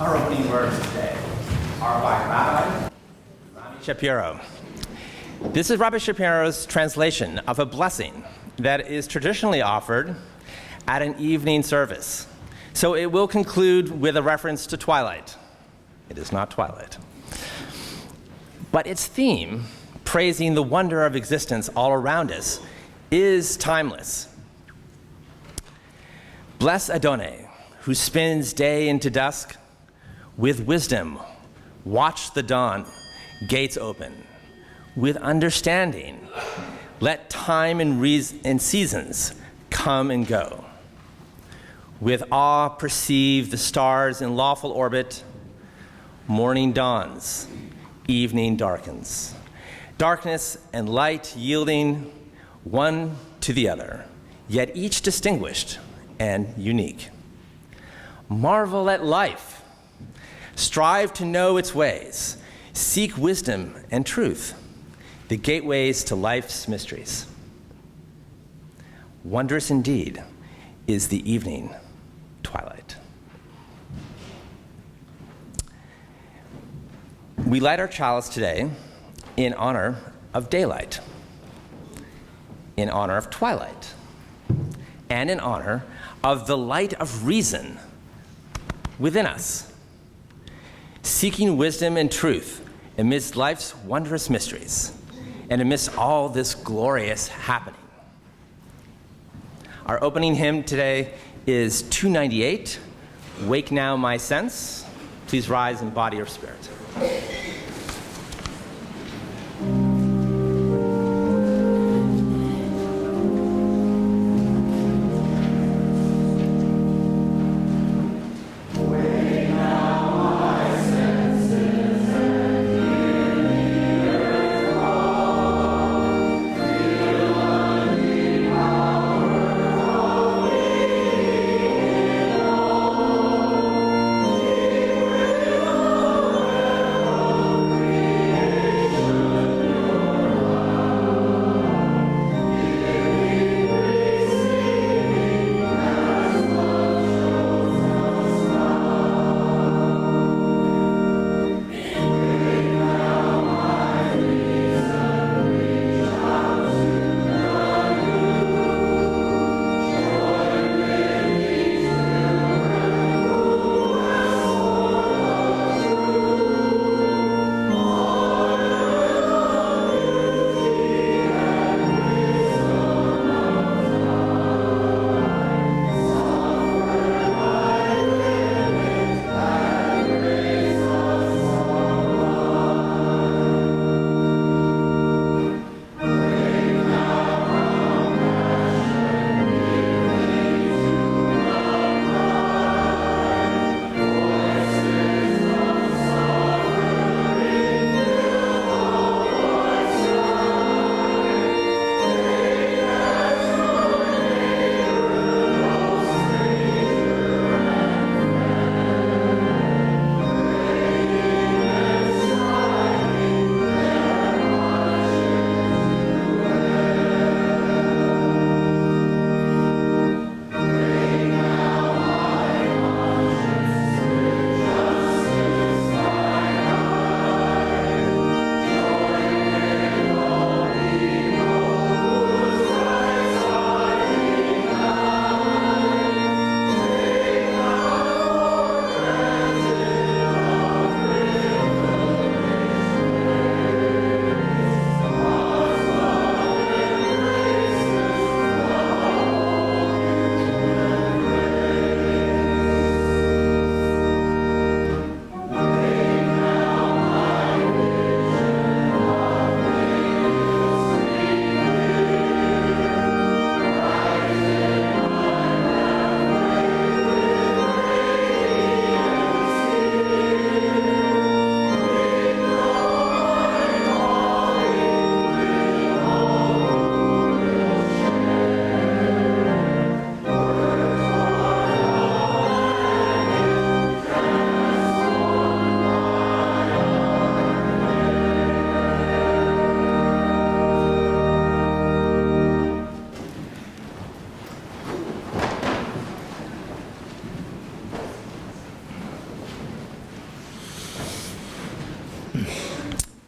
Our opening words today are by Rabbi Shapiro. This is Rabbi Shapiro's translation of a blessing that is traditionally offered at an evening service. So it will conclude with a reference to twilight. It is not twilight. But its theme, praising the wonder of existence all around us, is timeless. Bless Adonai, who spins day into dusk. With wisdom, watch the dawn, gates open. With understanding, let time and seasons come and go. With awe, perceive the stars in lawful orbit. Morning dawns, evening darkens. Darkness and light yielding one to the other, yet each distinguished and unique. Marvel at life. Strive to know its ways. Seek wisdom and truth, the gateways to life's mysteries. Wondrous indeed is the evening twilight. We light our chalice today in honor of daylight, in honor of twilight, and in honor of the light of reason within us, seeking wisdom and truth amidst life's wondrous mysteries and amidst all this glorious happening. Our opening hymn today is 298, Wake Now My Sense. Please rise in body or spirit.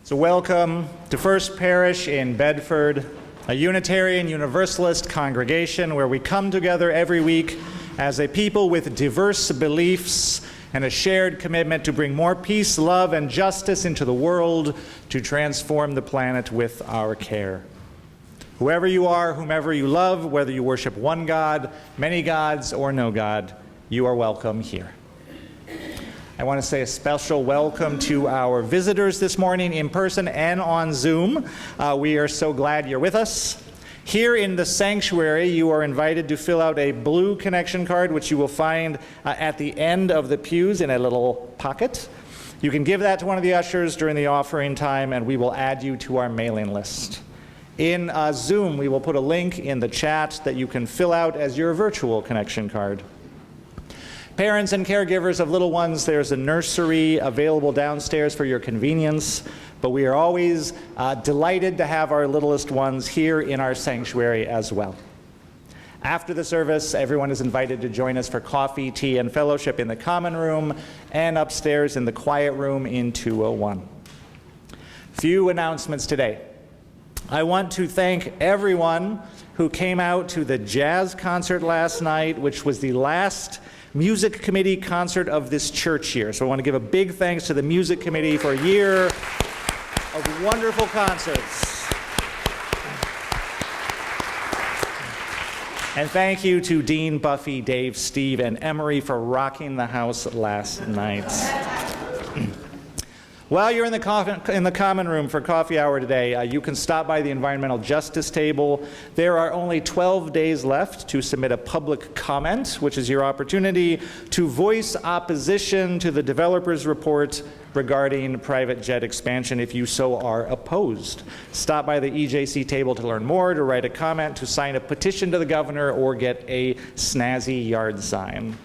So welcome to First Parish in Bedford, a Unitarian Universalist congregation where we come together every week as a people with diverse beliefs and a shared commitment to bring more peace, love, and justice into the world to transform the planet with our care. Whoever you are, whomever you love, whether you worship one God, many gods, or no God, you are welcome here. I want to say a special welcome to our visitors this morning in person and on Zoom. We are so glad you're with us. Here in the sanctuary, you are invited to fill out a blue connection card, which you will find at the end of the pews in a little pocket. You can give that to one of the ushers during the offering time, and we will add you to our mailing list. In Zoom, we will put a link in the chat that you can fill out as your virtual connection card. Parents and caregivers of little ones, there's a nursery available downstairs for your convenience, but we are always delighted to have our littlest ones here in our sanctuary as well. After the service, everyone is invited to join us for coffee, tea, and fellowship in the common room and upstairs in the quiet room in 201. Few announcements today. I want to thank everyone who came out to the jazz concert last night, which was the last music committee concert of this church year. So I want to give a big thanks to the music committee for a year of wonderful concerts. And thank you to Dean, Buffy, Dave, Steve, and Emery for rocking the house last night. While you're in the common room for coffee hour today, you can stop by the environmental justice table. There are only 12 days left to submit a public comment, which is your opportunity to voice opposition to the developer's report regarding private jet expansion if you so are opposed. Stop by the EJC table to learn more, to write a comment, to sign a petition to the governor, or get a snazzy yard sign.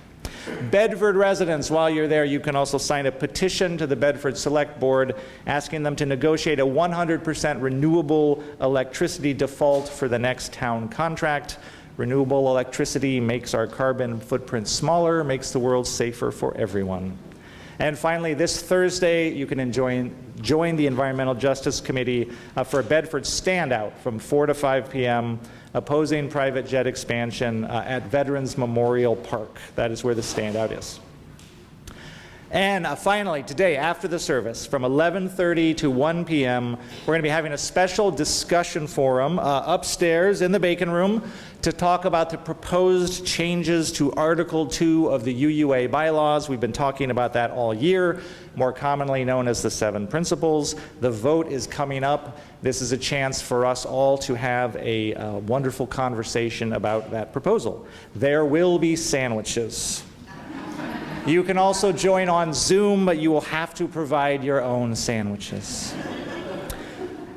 Bedford residents, while you're there, you can also sign a petition to the Bedford Select Board asking them to negotiate a 100% renewable electricity default for the next town contract. Renewable electricity makes our carbon footprint smaller, makes the world safer for everyone. And finally, this Thursday, you can join the Environmental Justice Committee for a Bedford standout from 4 to 5 p.m. opposing private jet expansion at Veterans Memorial Park. That is where the standout is. And finally, today, after the service, from 11:30 to 1 p.m., we're going to be having a special discussion forum upstairs in the Bacon Room to talk about the proposed changes to Article 2 of the UUA bylaws. We've been talking about that all year, more commonly known as the 7 principles. The vote is coming up. This is a chance for us all to have a wonderful conversation about that proposal. There will be sandwiches. You can also join on Zoom, but you will have to provide your own sandwiches.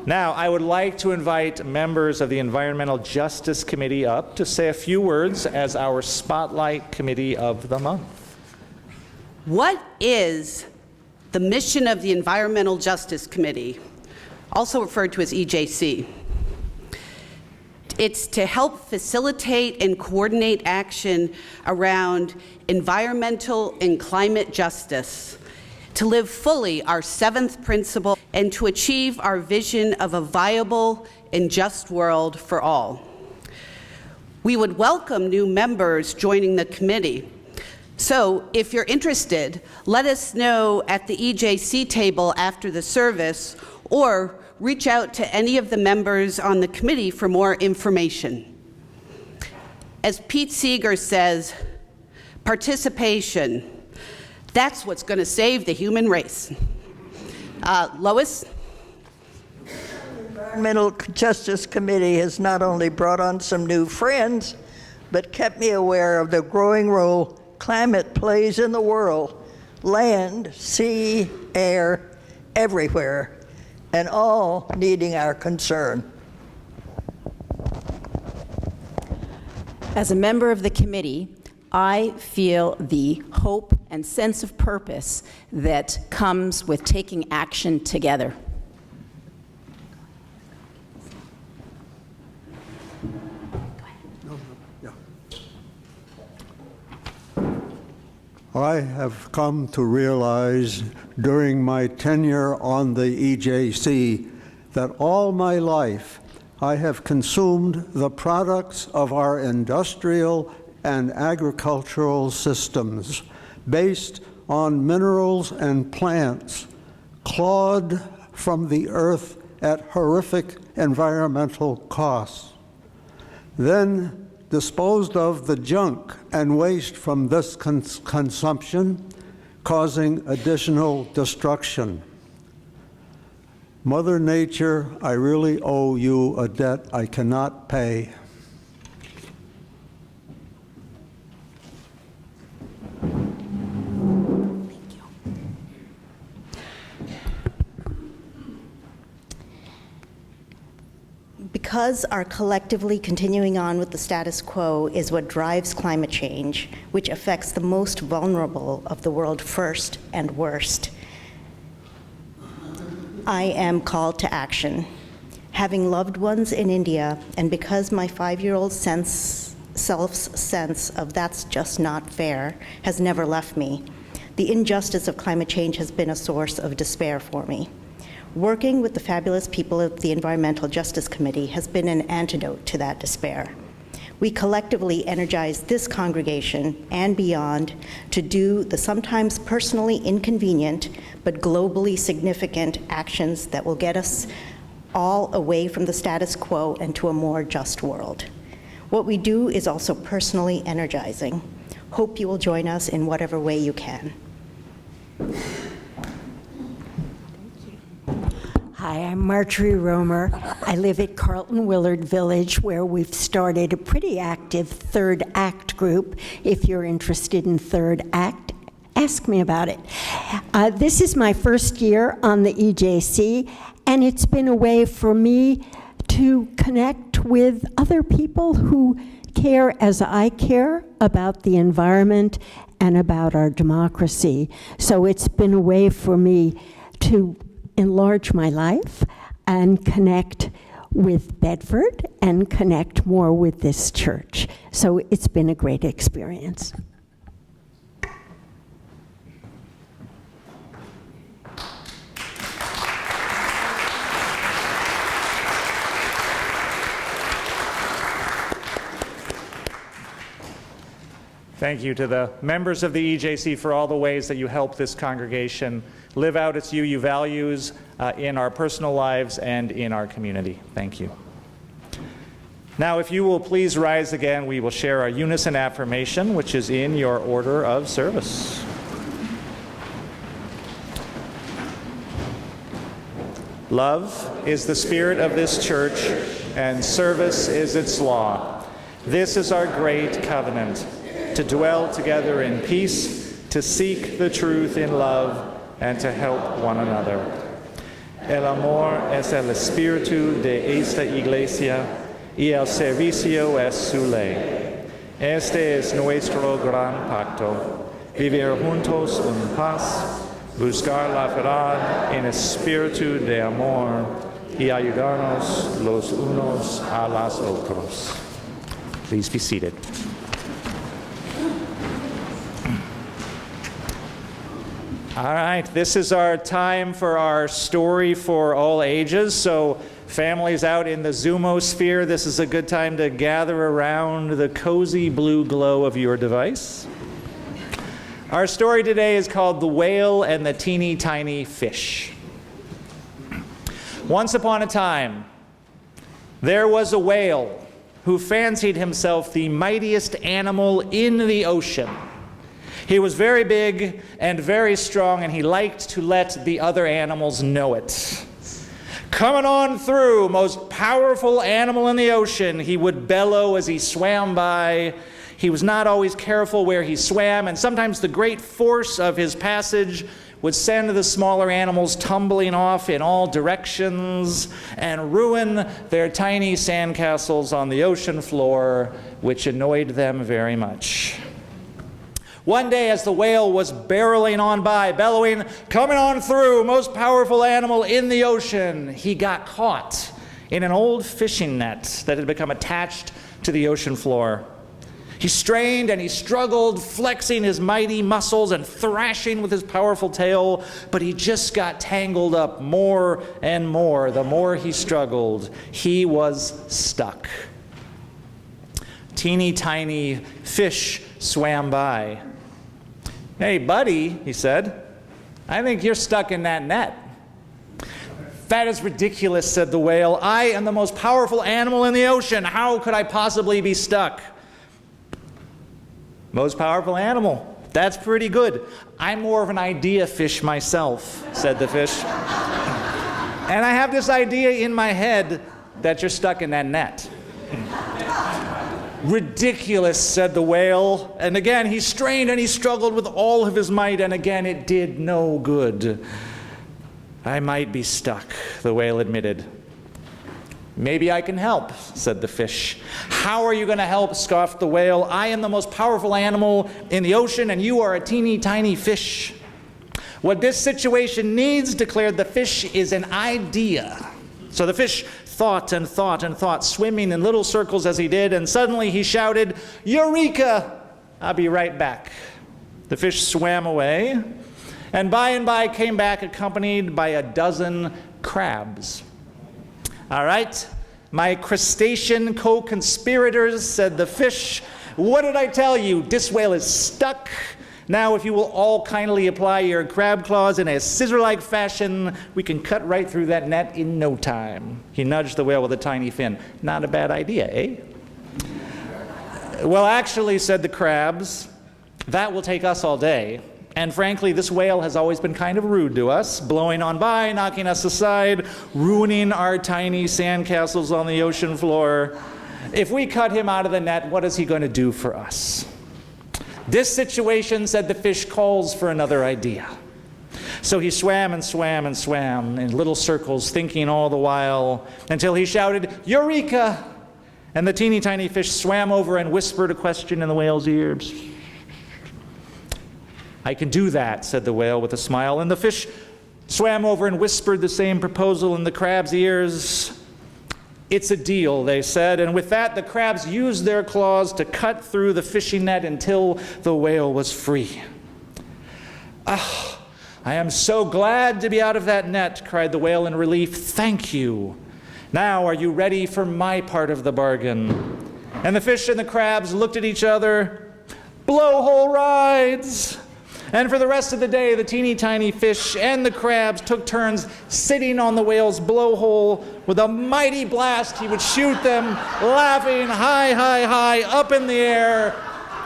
Now, I would like to invite members of the Environmental Justice Committee up to say a few words as our Spotlight Committee of the Month. What is the mission of the Environmental Justice Committee, also referred to as EJC? It's to help facilitate and coordinate action around environmental and climate justice, to live fully our 7th principle, and to achieve our vision of a viable and just world for all. We would welcome new members joining the committee. So if you're interested, let us know at the EJC table after the service, or reach out to any of the members on the committee for more information. As Pete Seeger says, participation, that's what's going to save the human race. Lois? The Environmental Justice Committee has not only brought on some new friends, but kept me aware of the growing role climate plays in the world, land, sea, air, everywhere, and all needing our concern. As a member of the committee, I feel the hope and sense of purpose that comes with taking action together. I have come to realize during my tenure on the EJC that all my life I have consumed the products of our industrial and agricultural systems based on minerals and plants clawed from the earth at horrific environmental costs, then disposed of the junk and waste from this consumption, causing additional destruction. Mother Nature, I really owe you a debt I cannot pay. Because our collectively continuing on with the status quo is what drives climate change, which affects the most vulnerable of the world first and worst, I am called to action. Having loved ones in India, and because my 5-year-old self's sense of that's just not fair has never left me, the injustice of climate change has been a source of despair for me. Working with the fabulous people of the Environmental Justice Committee has been an antidote to that despair. We collectively energize this congregation and beyond to do the sometimes personally inconvenient but globally significant actions that will get us all away from the status quo and to a more just world. What we do is also personally energizing. Hope you will join us in whatever way you can. Hi, I'm Marjorie Romer. I live at Carlton Willard Village, where we've started a pretty active third act group. If you're interested in third act, ask me about it. This is my first year on the EJC, and it's been a way for me to connect with other people who care as I care about the environment and about our democracy. So it's been a way for me to enlarge my life and connect with Bedford and connect more with this church. So it's been a great experience. Thank you to the members of the EJC for all the ways that you help this congregation live out its UU values in our personal lives and in our community. Thank you. Now, if you will please rise again, we will share our unison affirmation, which is in your order of service. Love is the spirit of this church, and service is its law. This is our great covenant, to dwell together in peace, to seek the truth in love, and to help one another. El amor es el espíritu de esta iglesia, y el servicio es su ley. Este es nuestro gran pacto, vivir juntos en paz, buscar la verdad en espíritu de amor, y ayudarnos los unos a los otros. Please be seated. All right, this is our time for our story for all ages. So families out in the Zoomosphere, this is a good time to gather around the cozy blue glow of your device. Our story today is called The Whale and the Teeny Tiny Fish. Once upon a time, there was a whale who fancied himself the mightiest animal in the ocean. He was very big and very strong, and he liked to let the other animals know it. Coming on through, most powerful animal in the ocean, he would bellow as he swam by. He was not always careful where he swam, and sometimes the great force of his passage would send the smaller animals tumbling off in all directions and ruin their tiny sandcastles on the ocean floor, which annoyed them very much. One day, as the whale was barreling on by, bellowing, "Coming on through, most powerful animal in the ocean," he got caught in an old fishing net that had become attached to the ocean floor. He strained and he struggled, flexing his mighty muscles and thrashing with his powerful tail, but he just got tangled up more and more. The more he struggled, he was stuck. Teeny tiny fish swam by. "Hey, buddy," he said, "I think you're stuck in that net." "That is ridiculous," said the whale. "I am the most powerful animal in the ocean. How could I possibly be stuck?" "Most powerful animal. That's pretty good. I'm more of an idea fish myself," said the fish. "And I have this idea in my head that you're stuck in that net." "Ridiculous," said the whale. And again, he strained and he struggled with all of his might, and again, it did no good. "I might be stuck," the whale admitted. "Maybe I can help," said the fish. "How are you going to help?" scoffed the whale. "I am the most powerful animal in the ocean, and you are a teeny tiny fish." "What this situation needs," declared the fish, "is an idea." So the fish thought and thought and thought, swimming in little circles as he did, and suddenly he shouted, "Eureka! I'll be right back." The fish swam away, and by came back accompanied by a dozen crabs. "All right, my crustacean co-conspirators," said the fish, "what did I tell you? This whale is stuck. Now, if you will all kindly apply your crab claws in a scissor-like fashion, we can cut right through that net in no time." He nudged the whale with a tiny fin. "Not a bad idea, eh?" "Well, actually," said the crabs, "that will take us all day. And frankly, this whale has always been kind of rude to us, blowing on by, knocking us aside, ruining our tiny sandcastles on the ocean floor. If we cut him out of the net, what is he going to do for us?" "This situation," said the fish, "calls for another idea." So he swam and swam and swam in little circles, thinking all the while, until he shouted, "Eureka!" And the teeny tiny fish swam over and whispered a question in the whale's ear. "I can do that," said the whale with a smile. And the fish swam over and whispered the same proposal in the crab's ears. "It's a deal," they said, and with that the crabs used their claws to cut through the fishing net until the whale was free. "Ah, I am so glad to be out of that net," cried the whale in relief. "Thank you. Now are you ready for my part of the bargain?" And the fish and the crabs looked at each other. "Blowhole rides!" And for the rest of the day, the teeny tiny fish and the crabs took turns sitting on the whale's blowhole. With a mighty blast, he would shoot them, laughing high, high, high up in the air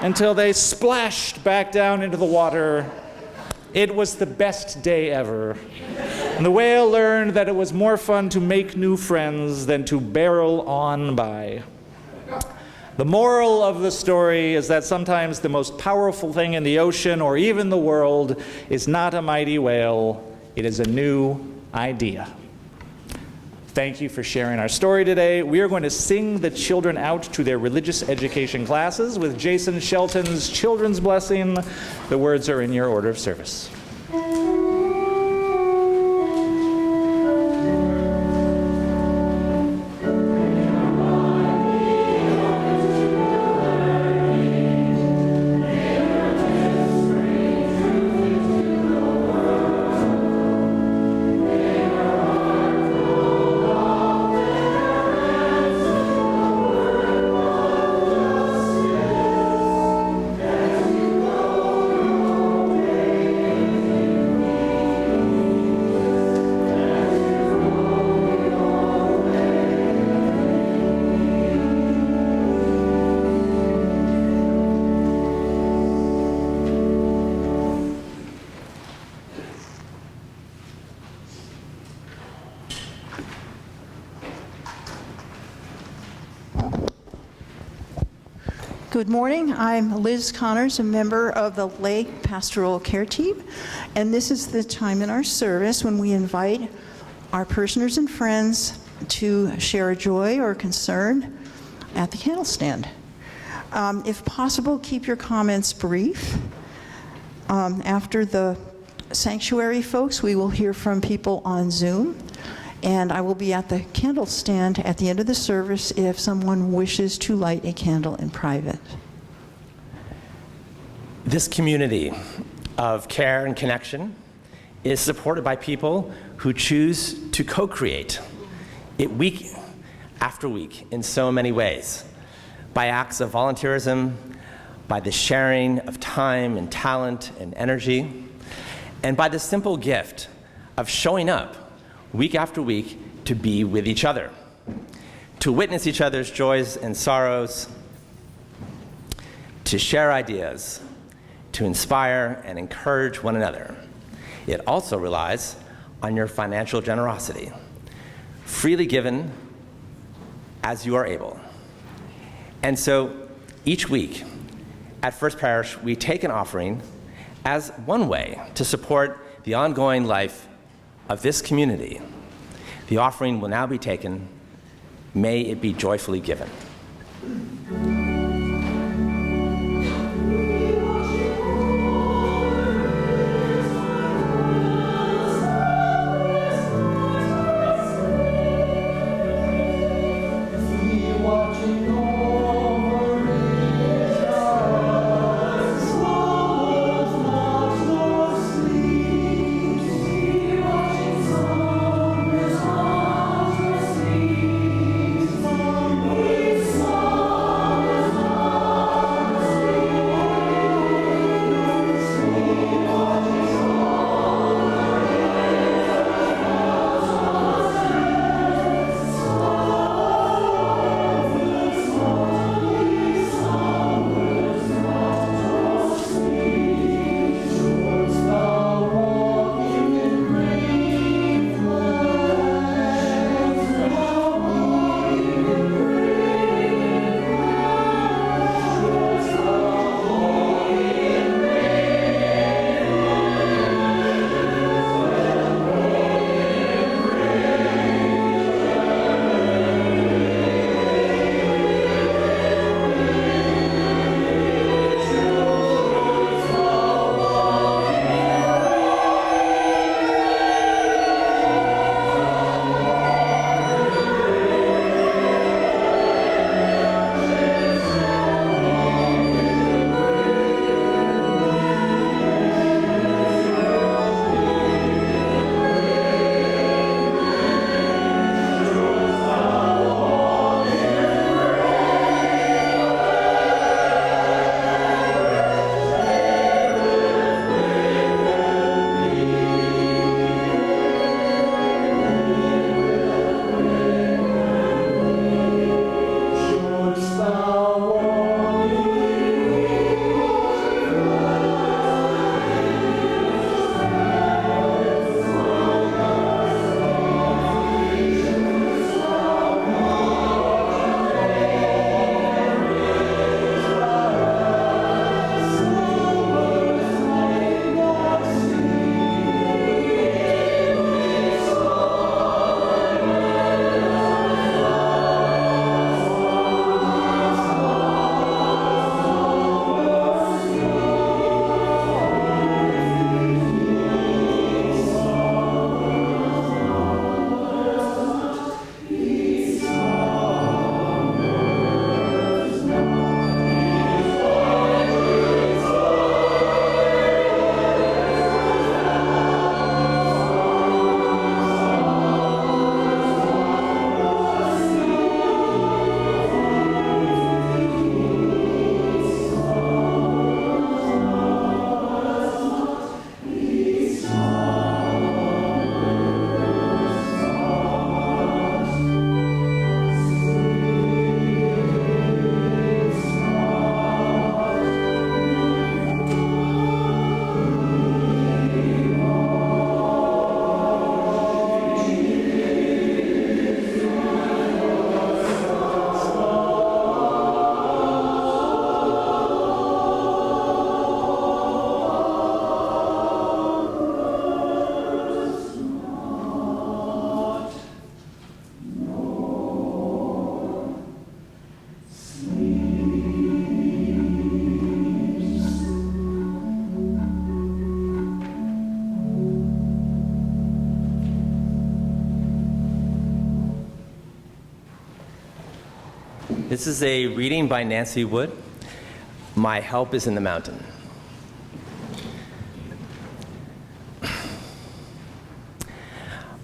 until they splashed back down into the water. It was the best day ever. And the whale learned that it was more fun to make new friends than to barrel on by. The moral of the story is that sometimes the most powerful thing in the ocean or even the world is not a mighty whale, it is a new idea. Thank you for sharing our story today. We are going to sing the children out to their religious education classes with Jason Shelton's Children's Blessing. The words are in your order of service. Good morning. I'm Liz Connors, a member of the lay pastoral care team, and this is the time in our service when we invite our parishioners and friends to share a joy or concern at the candle stand. If possible, keep your comments brief. After the sanctuary folks, we will hear from people on Zoom, and I will be at the candle stand at the end of the service if someone wishes to light a candle in private. This community of care and connection is supported by people who choose to co-create it week after week in so many ways, by acts of volunteerism, by the sharing of time and talent and energy, and by the simple gift of showing up week after week to be with each other, to witness each other's joys and sorrows, to share ideas, to inspire and encourage one another. It also relies on your financial generosity, freely given as you are able. And so each week at First Parish, we take an offering as one way to support the ongoing life of this community. The offering will now be taken. May it be joyfully given. This is a reading by Nancy Wood. My help is in the mountain.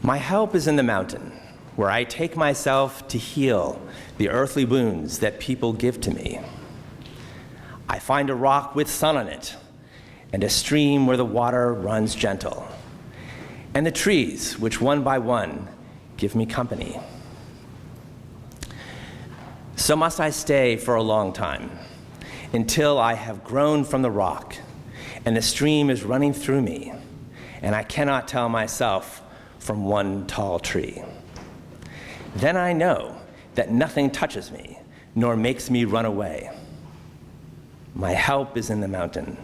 My help is in the mountain, where I take myself to heal the earthly wounds that people give to me. I find a rock with sun on it, and a stream where the water runs gentle, and the trees which one by one give me company. So must I stay for a long time, until I have grown from the rock, and the stream is running through me, and I cannot tell myself from one tall tree. Then I know that nothing touches me, nor makes me run away. My help is in the mountain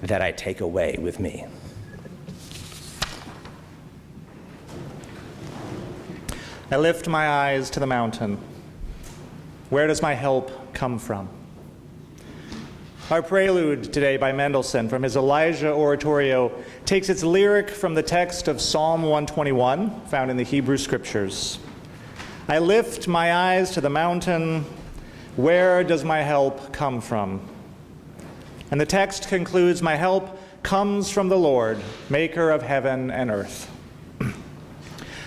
that I take away with me. I lift my eyes to the mountain. Where does my help come from? Our prelude today by Mendelssohn from his Elijah Oratorio takes its lyric from the text of Psalm 121, found in the Hebrew Scriptures. I lift my eyes to the mountain. Where does my help come from? And the text concludes, my help comes from the Lord, maker of heaven and earth.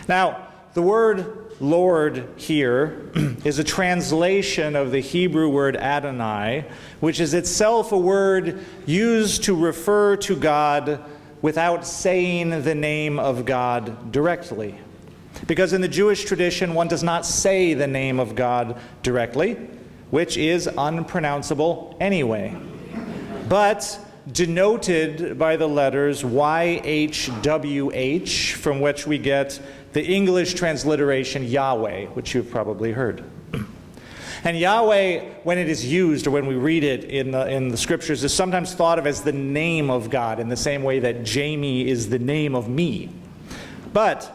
Now, the word Lord here is a translation of the Hebrew word Adonai, which is itself a word used to refer to God without saying the name of God directly. Because in the Jewish tradition, one does not say the name of God directly, which is unpronounceable anyway. But denoted by the letters YHWH, from which we get the English transliteration Yahweh, which you've probably heard. And Yahweh, when it is used, or when we read it in the Scriptures, is sometimes thought of as the name of God, in the same way that Jamie is the name of me. But,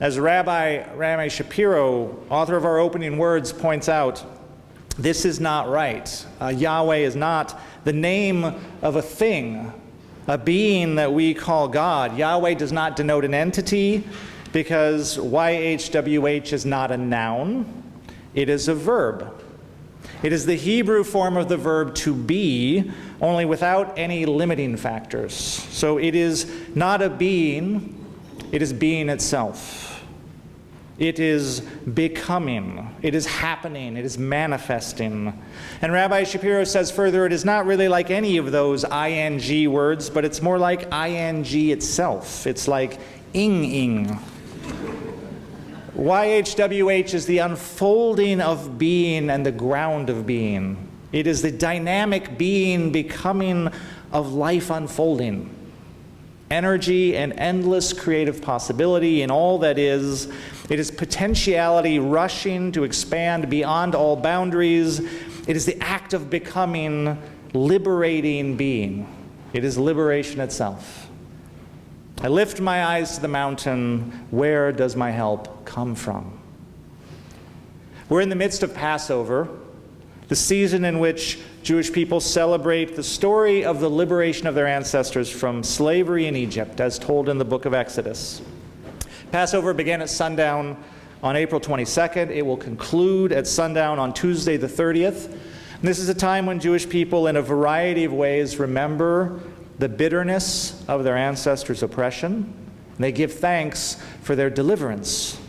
as Rabbi Shapiro, author of our opening words, points out, this is not right. Yahweh is not the name of a thing, a being that we call God. Yahweh does not denote an entity, because YHWH is not a noun. It is a verb. It is the Hebrew form of the verb to be, only without any limiting factors. So it is not a being, it is being itself. It is becoming, it is happening, it is manifesting. And Rabbi Shapiro says further, it is not really like any of those ing words, but it's more like ing itself. It's like ing. YHWH is the unfolding of being and the ground of being. It is the dynamic being becoming of life unfolding. Energy and endless creative possibility in all that is. It is potentiality rushing to expand beyond all boundaries. It is the act of becoming, liberating being. It is liberation itself. I lift my eyes to the mountain. Where does my help come from? We're in the midst of Passover, the season in which Jewish people celebrate the story of the liberation of their ancestors from slavery in Egypt, as told in the book of Exodus. Passover began at sundown on April 22nd. It will conclude at sundown on Tuesday the 30th. And this is a time when Jewish people, in a variety of ways, remember the bitterness of their ancestors' oppression. And they give thanks for their deliverance.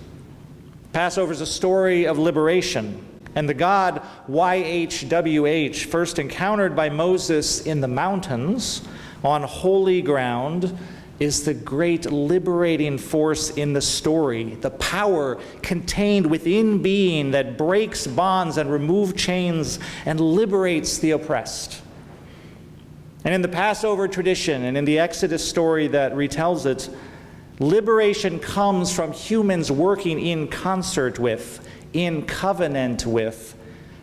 Passover is a story of liberation. And the God, YHWH, first encountered by Moses in the mountains on holy ground, is the great liberating force in the story, the power contained within being that breaks bonds and removes chains and liberates the oppressed. And in the Passover tradition and in the Exodus story that retells it, liberation comes from humans working in concert with, in covenant with,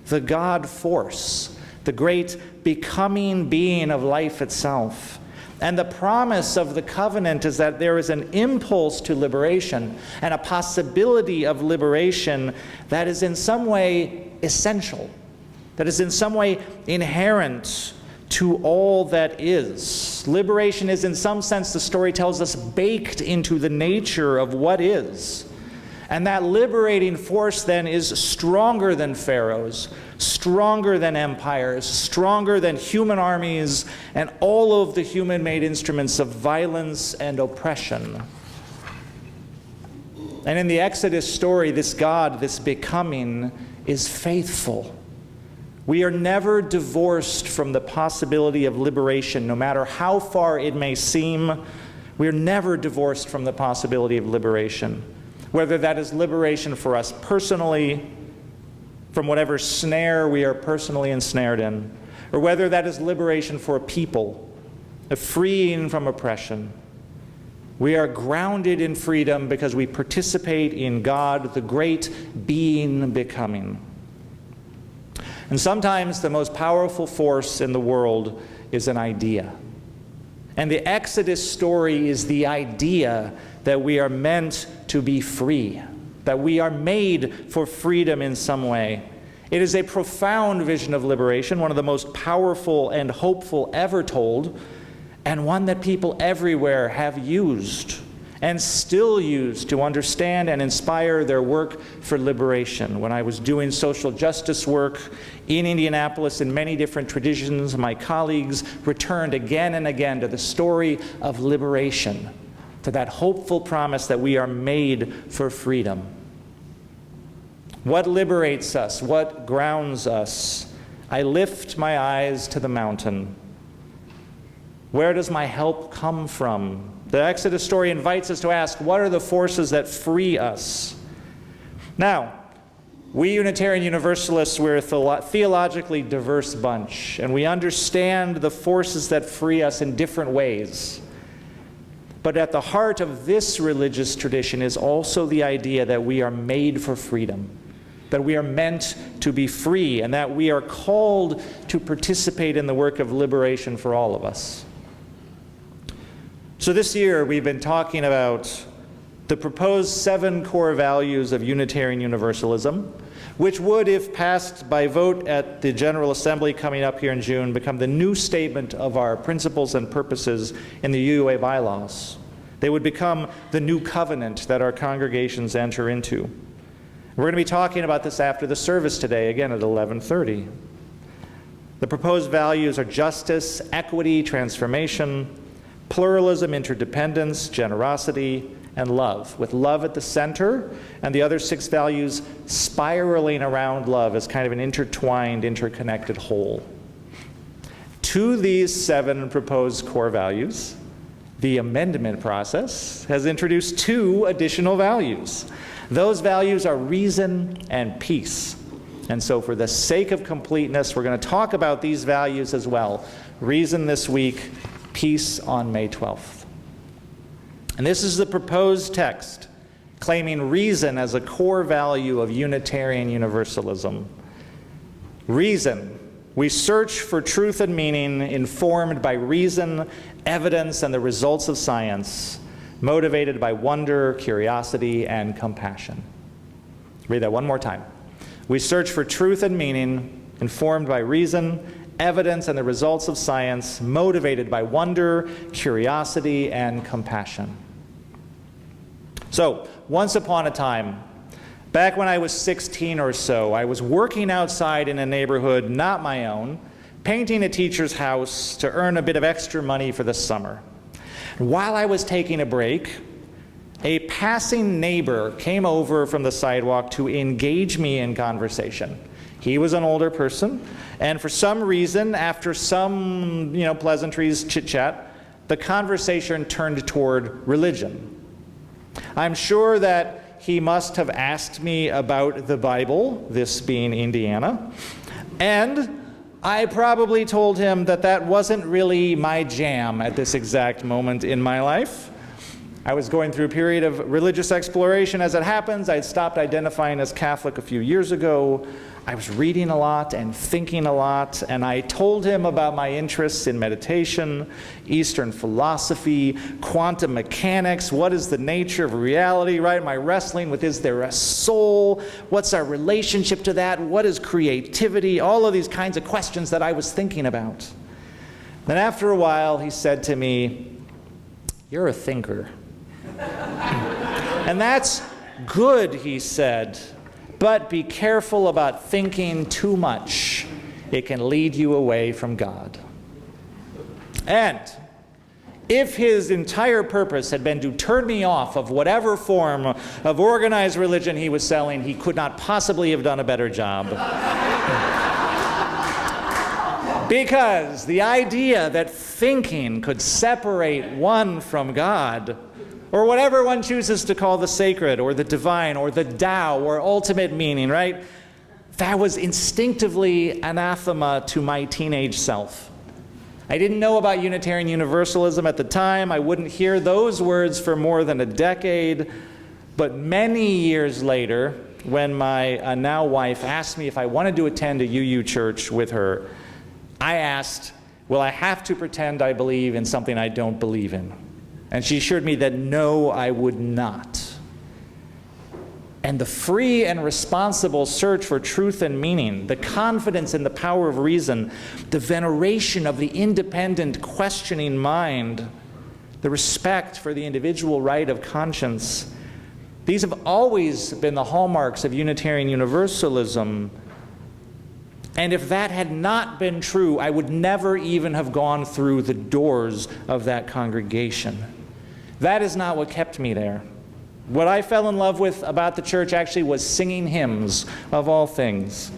the God force, the great becoming being of life itself. And the promise of the covenant is that there is an impulse to liberation and a possibility of liberation that is in some way essential, that is in some way inherent to all that is. Liberation is, in some sense, the story tells us, baked into the nature of what is. And that liberating force then is stronger than pharaohs, stronger than empires, stronger than human armies, and all of the human-made instruments of violence and oppression. And in the Exodus story, this God, this becoming, is faithful. We are never divorced from the possibility of liberation, no matter how far it may seem. We are never divorced from the possibility of liberation, whether that is liberation for us personally, from whatever snare we are personally ensnared in, or whether that is liberation for a people, a freeing from oppression. We are grounded in freedom because we participate in God, the great being becoming. And sometimes the most powerful force in the world is an idea. And the Exodus story is the idea that we are meant to be free, that we are made for freedom in some way. It is a profound vision of liberation, one of the most powerful and hopeful ever told, and one that people everywhere have used and still use to understand and inspire their work for liberation. When I was doing social justice work in Indianapolis in many different traditions, my colleagues returned again and again to the story of liberation, to that hopeful promise that we are made for freedom. What liberates us? What grounds us? I lift my eyes to the mountain. Where does my help come from? The Exodus story invites us to ask, what are the forces that free us? Now, we Unitarian Universalists, we're a theologically diverse bunch, and we understand the forces that free us in different ways. But at the heart of this religious tradition is also the idea that we are made for freedom, that we are meant to be free, and that we are called to participate in the work of liberation for all of us. So this year we've been talking about the proposed 7 core values of Unitarian Universalism, which would, if passed by vote at the General Assembly coming up here in June, become the new statement of our principles and purposes in the UUA bylaws. They would become the new covenant that our congregations enter into. We're going to be talking about this after the service today, again at 11:30. The proposed values are justice, equity, transformation, pluralism, interdependence, generosity, and love, with love at the center, and the other 6 values spiraling around love as kind of an intertwined, interconnected whole. To these 7 proposed core values, the amendment process has introduced 2 additional values. Those values are reason and peace. And so for the sake of completeness, we're going to talk about these values as well. Reason this week, peace on May 12th. And this is the proposed text, claiming reason as a core value of Unitarian Universalism. Reason. We search for truth and meaning informed by reason, evidence, and the results of science, motivated by wonder, curiosity, and compassion. Read that one more time. We search for truth and meaning informed by reason, evidence, and the results of science, motivated by wonder, curiosity, and compassion. So, once upon a time, back when I was 16 or so, I was working outside in a neighborhood not my own, painting a teacher's house to earn a bit of extra money for the summer. While I was taking a break, a passing neighbor came over from the sidewalk to engage me in conversation. He was an older person, and for some reason, after some, pleasantries, chit-chat, the conversation turned toward religion. I'm sure that he must have asked me about the Bible, this being Indiana, and I probably told him that that wasn't really my jam at this exact moment in my life. I was going through a period of religious exploration. As it happens, I had stopped identifying as Catholic a few years ago. I was reading a lot and thinking a lot, and I told him about my interests in meditation, Eastern philosophy, quantum mechanics, what is the nature of reality, right? My wrestling with, is there a soul? What's our relationship to that? What is creativity? All of these kinds of questions that I was thinking about. Then after a while, he said to me, "You're a thinker." And that's good, he said. But be careful about thinking too much. It can lead you away from God. And If his entire purpose had been to turn me off of whatever form of organized religion he was selling, he could not possibly have done a better job. Because the idea that thinking could separate one from God, or whatever one chooses to call the sacred, or the divine, or the Tao, or ultimate meaning, right? That was instinctively anathema to my teenage self. I didn't know about Unitarian Universalism at the time. I wouldn't hear those words for more than a decade. But many years later, when my now wife asked me if I wanted to attend a UU church with her, I asked, will I have to pretend I believe in something I don't believe in? And she assured me that no, I would not. And the free and responsible search for truth and meaning, the confidence in the power of reason, the veneration of the independent, questioning mind, the respect for the individual right of conscience, these have always been the hallmarks of Unitarian Universalism. And if that had not been true, I would never even have gone through the doors of that congregation. That is not what kept me there. What I fell in love with about the church actually was singing hymns, of all things.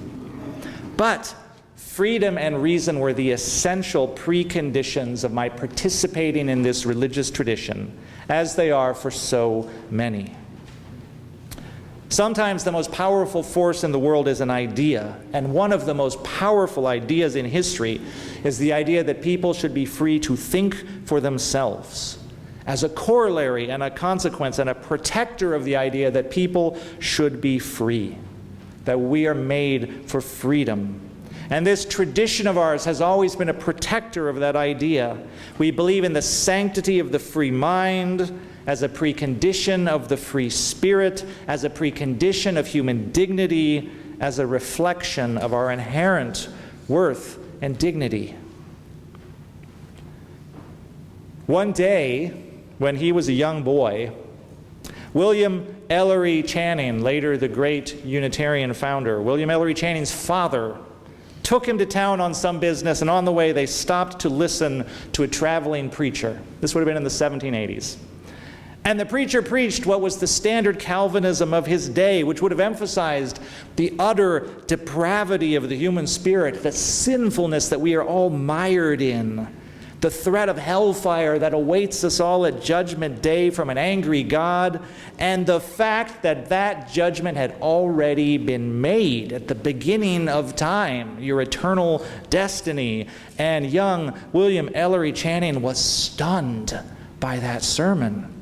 But freedom and reason were the essential preconditions of my participating in this religious tradition, as they are for so many. Sometimes the most powerful force in the world is an idea, and one of the most powerful ideas in history is the idea that people should be free to think for themselves, as a corollary and a consequence and a protector of the idea that people should be free, that we are made for freedom. And this tradition of ours has always been a protector of that idea. We believe in the sanctity of the free mind as a precondition of the free spirit, as a precondition of human dignity, as a reflection of our inherent worth and dignity. One day, when he was a young boy, William Ellery Channing, later the great Unitarian founder, William Ellery Channing's father, took him to town on some business, and on the way they stopped to listen to a traveling preacher. This would have been in the 1780s. And the preacher preached what was the standard Calvinism of his day, which would have emphasized the utter depravity of the human spirit, the sinfulness that we are all mired in, the threat of hellfire that awaits us all at Judgment Day from an angry God, and the fact that that judgment had already been made at the beginning of time, your eternal destiny. And young William Ellery Channing was stunned by that sermon.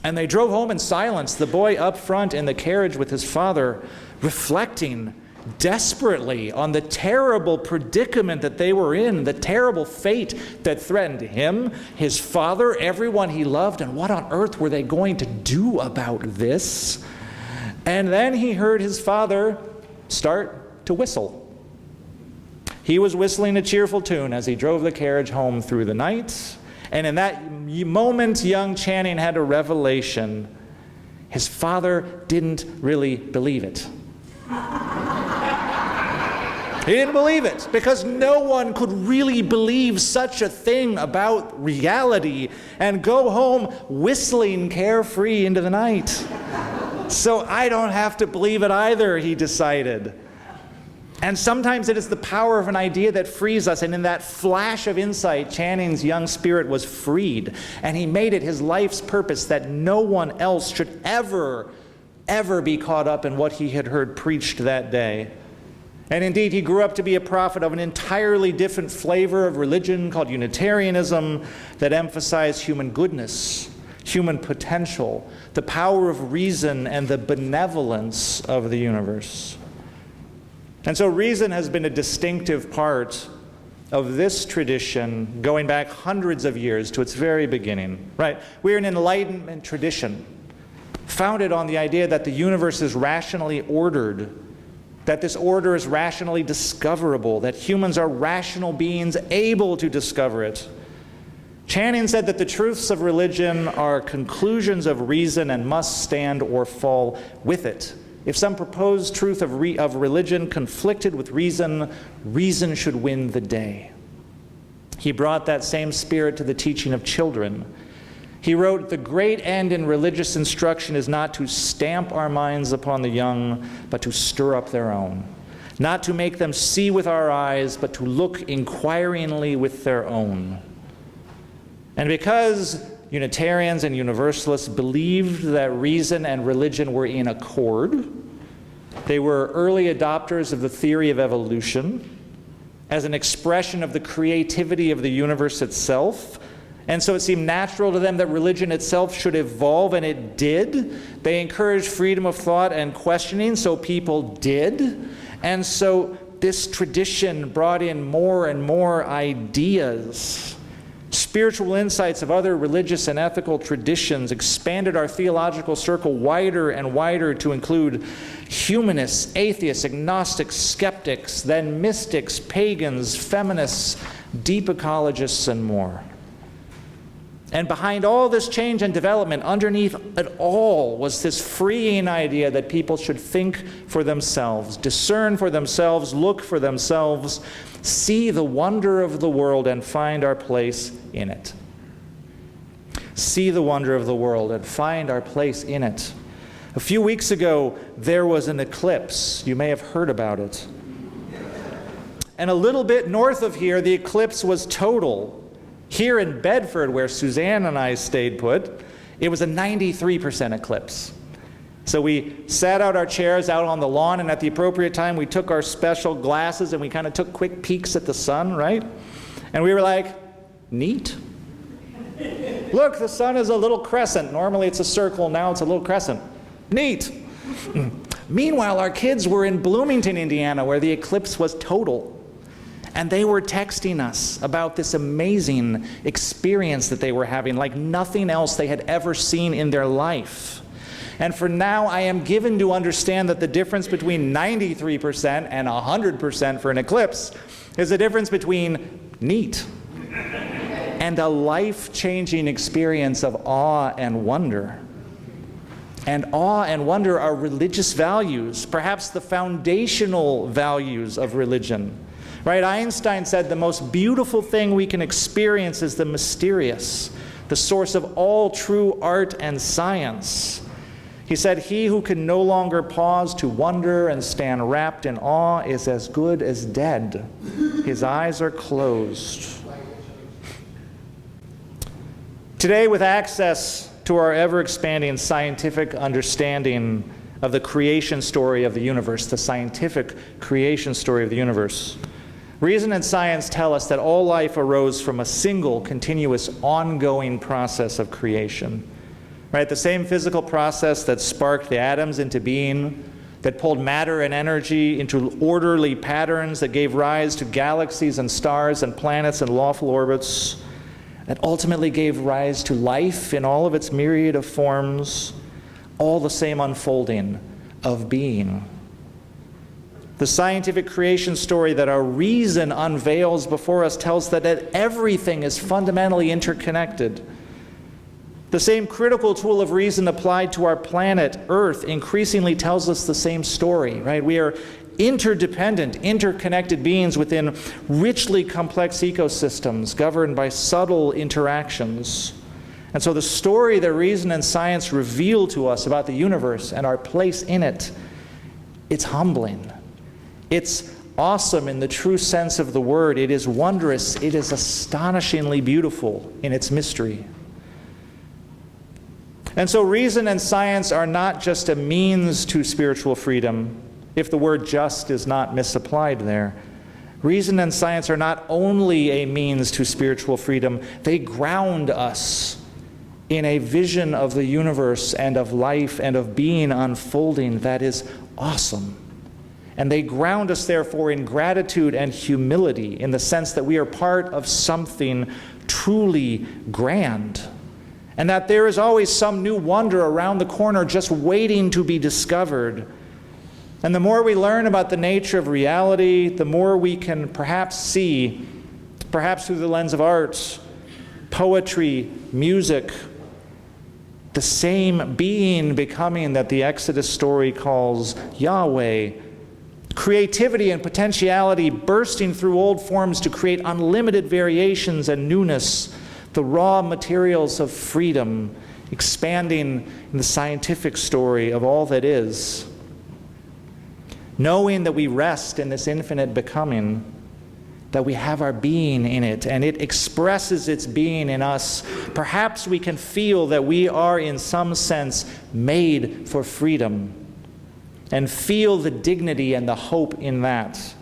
And they drove home in silence, the boy up front in the carriage with his father, reflecting desperately on the terrible predicament that they were in, the terrible fate that threatened him, his father, everyone he loved, and what on earth were they going to do about this? And then he heard his father start to whistle. He was whistling a cheerful tune as he drove the carriage home through the night. And in that moment, young Channing had a revelation. His father didn't really believe it. He didn't believe it because no one could really believe such a thing about reality and go home whistling carefree into the night. So I don't have to believe it either, he decided. And sometimes it is the power of an idea that frees us, and in that flash of insight, Channing's young spirit was freed, and he made it his life's purpose that no one else should ever be caught up in what he had heard preached that day. And indeed, he grew up to be a prophet of an entirely different flavor of religion called Unitarianism that emphasized human goodness, human potential, the power of reason, and the benevolence of the universe. And so reason has been a distinctive part of this tradition going back hundreds of years to its very beginning, right? We're an Enlightenment tradition founded on the idea that the universe is rationally ordered, that this order is rationally discoverable, that humans are rational beings able to discover it. Channing said that the truths of religion are conclusions of reason and must stand or fall with it. If some proposed truth of religion conflicted with reason, reason should win the day. He brought that same spirit to the teaching of children. He wrote, "The great end in religious instruction is not to stamp our minds upon the young, but to stir up their own. Not to make them see with our eyes, but to look inquiringly with their own." And because Unitarians and Universalists believed that reason and religion were in accord, they were early adopters of the theory of evolution as an expression of the creativity of the universe itself. And so it seemed natural to them that religion itself should evolve, and it did. They encouraged freedom of thought and questioning, so people did. And so this tradition brought in more and more ideas. Spiritual insights of other religious and ethical traditions expanded our theological circle wider and wider to include humanists, atheists, agnostics, skeptics, then mystics, pagans, feminists, deep ecologists, and more. And behind all this change and development, underneath it all, was this freeing idea that people should think for themselves, discern for themselves, look for themselves, see the wonder of the world, and find our place in it. See the wonder of the world and find our place in it. A few weeks ago, there was an eclipse. You may have heard about it. And a little bit north of here, the eclipse was total. Here in Bedford, where Suzanne and I stayed put, it was a 93% eclipse. So we sat out our chairs out on the lawn, and at the appropriate time, we took our special glasses and we kind of took quick peeks at the sun, right? And we were like, neat. Look, the sun is a little crescent. Normally it's a circle, now it's a little crescent. Neat. Meanwhile, our kids were in Bloomington, Indiana, where the eclipse was total. And they were texting us about this amazing experience that they were having, like nothing else they had ever seen in their life. And for now, I am given to understand that the difference between 93% and 100% for an eclipse is the difference between neat and a life-changing experience of awe and wonder. And awe and wonder are religious values, perhaps the foundational values of religion. Right? Einstein said the most beautiful thing we can experience is the mysterious, the source of all true art and science. He said, "He who can no longer pause to wonder and stand wrapped in awe is as good as dead. His eyes are closed." Today, with access to our ever-expanding scientific understanding of the creation story of the universe, the scientific creation story of the universe, reason and science tell us that all life arose from a single, continuous, ongoing process of creation. Right? The same physical process that sparked the atoms into being, that pulled matter and energy into orderly patterns, that gave rise to galaxies and stars and planets and lawful orbits, that ultimately gave rise to life in all of its myriad of forms, all the same unfolding of being. The scientific creation story that our reason unveils before us tells that everything is fundamentally interconnected. The same critical tool of reason applied to our planet, Earth, increasingly tells us the same story, right? We are interdependent, interconnected beings within richly complex ecosystems governed by subtle interactions. And so the story that reason and science reveal to us about the universe and our place in it, it's humbling. It's awesome in the true sense of the word. It is wondrous. It is astonishingly beautiful in its mystery. And so reason and science are not just a means to spiritual freedom, if the word just is not misapplied there. Reason and science are not only a means to spiritual freedom, they ground us in a vision of the universe and of life and of being unfolding that is awesome. And they ground us, therefore, in gratitude and humility, in the sense that we are part of something truly grand, and that there is always some new wonder around the corner just waiting to be discovered. And the more we learn about the nature of reality, the more we can perhaps see, perhaps through the lens of art, poetry, music, the same being becoming that the Exodus story calls Yahweh, Creativity and potentiality bursting through old forms to create unlimited variations and newness, the raw materials of freedom, expanding in the scientific story of all that is. Knowing that we rest in this infinite becoming, that we have our being in it, and it expresses its being in us. Perhaps we can feel that we are, in some sense, made for freedom, and feel the dignity and the hope in that.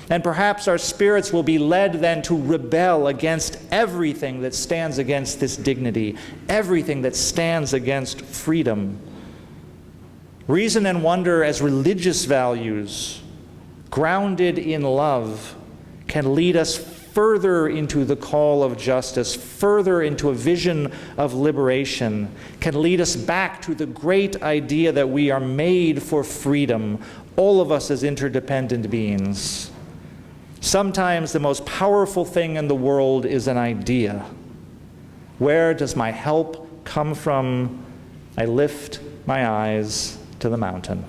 And perhaps our spirits will be led then to rebel against everything that stands against this dignity, everything that stands against freedom. Reason and wonder as religious values, grounded in love, can lead us further into the call of justice, further into a vision of liberation, can lead us back to the great idea that we are made for freedom, all of us as interdependent beings. Sometimes the most powerful thing in the world is an idea. Where does my help come from? I lift my eyes to the mountain.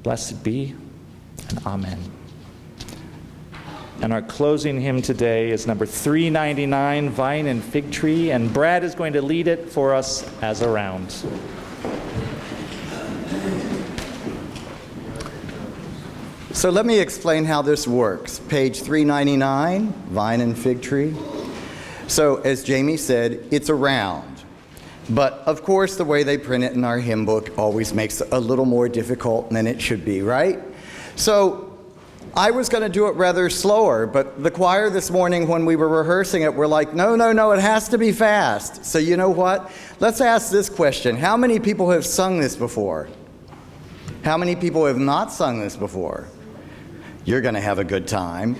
Blessed be, and amen. And our closing hymn today is number 399, Vine and Fig Tree, and Brad is going to lead it for us as a round. So let me explain how this works. Page 399, Vine and Fig Tree. So as Jamie said, it's a round. But of course, the way they print it in our hymn book always makes it a little more difficult than it should be, right? So I was going to do it rather slower, but the choir this morning when we were rehearsing it were like, no, it has to be fast. So you know what? Let's ask this question. How many people have sung this before? How many people have not sung this before? You're going to have a good time.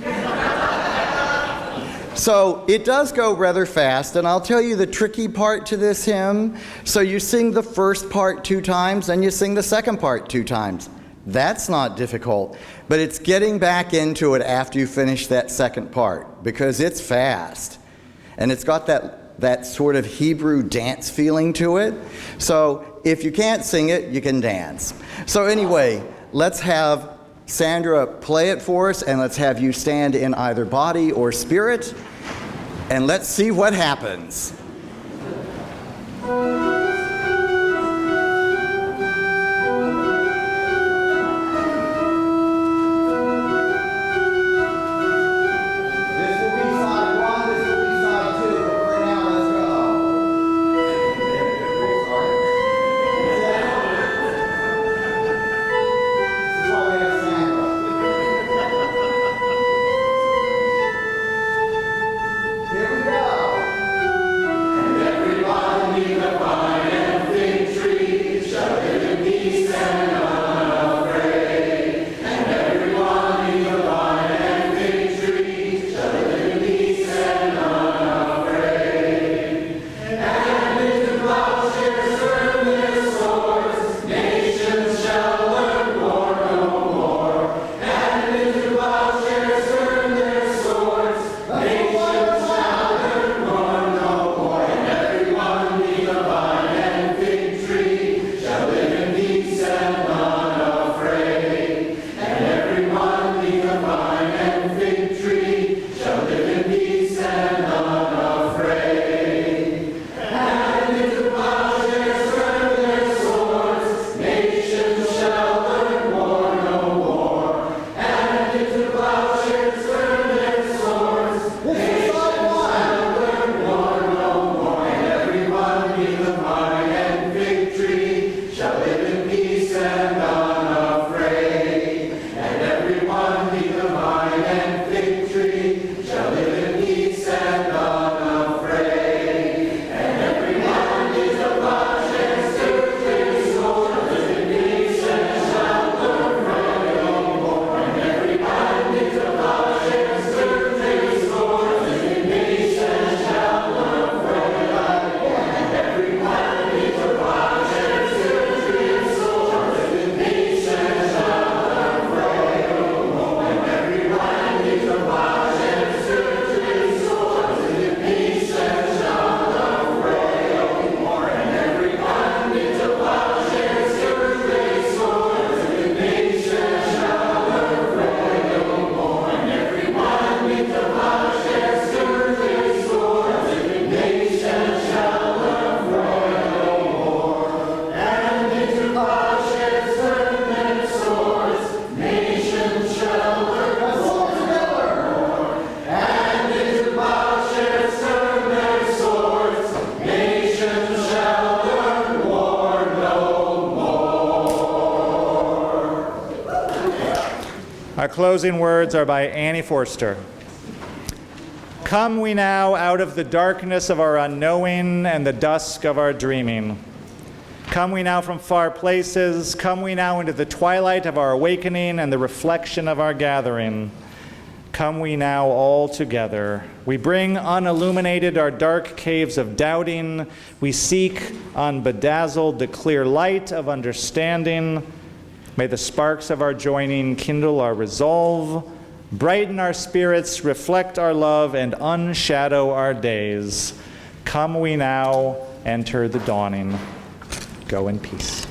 So it does go rather fast, and I'll tell you the tricky part to this hymn. So you sing the first part 2 times, and you sing the second part 2 times. That's not difficult, but it's getting back into it after you finish that second part, because it's fast. And it's got that sort of Hebrew dance feeling to it. So if you can't sing it, you can dance. So anyway, let's have Sandra play it for us, and let's have you stand in either body or spirit, and let's see what happens. Here we go. closing words are by Annie Forster. Come we now out of the darkness of our unknowing and the dusk of our dreaming. Come we now from far places, come we now into the twilight of our awakening and the reflection of our gathering. Come we now all together. We bring unilluminated our dark caves of doubting. We seek unbedazzled the clear light of understanding. May the sparks of our joining kindle our resolve, brighten our spirits, reflect our love, and unshadow our days. Come we now enter the dawning. Go in peace.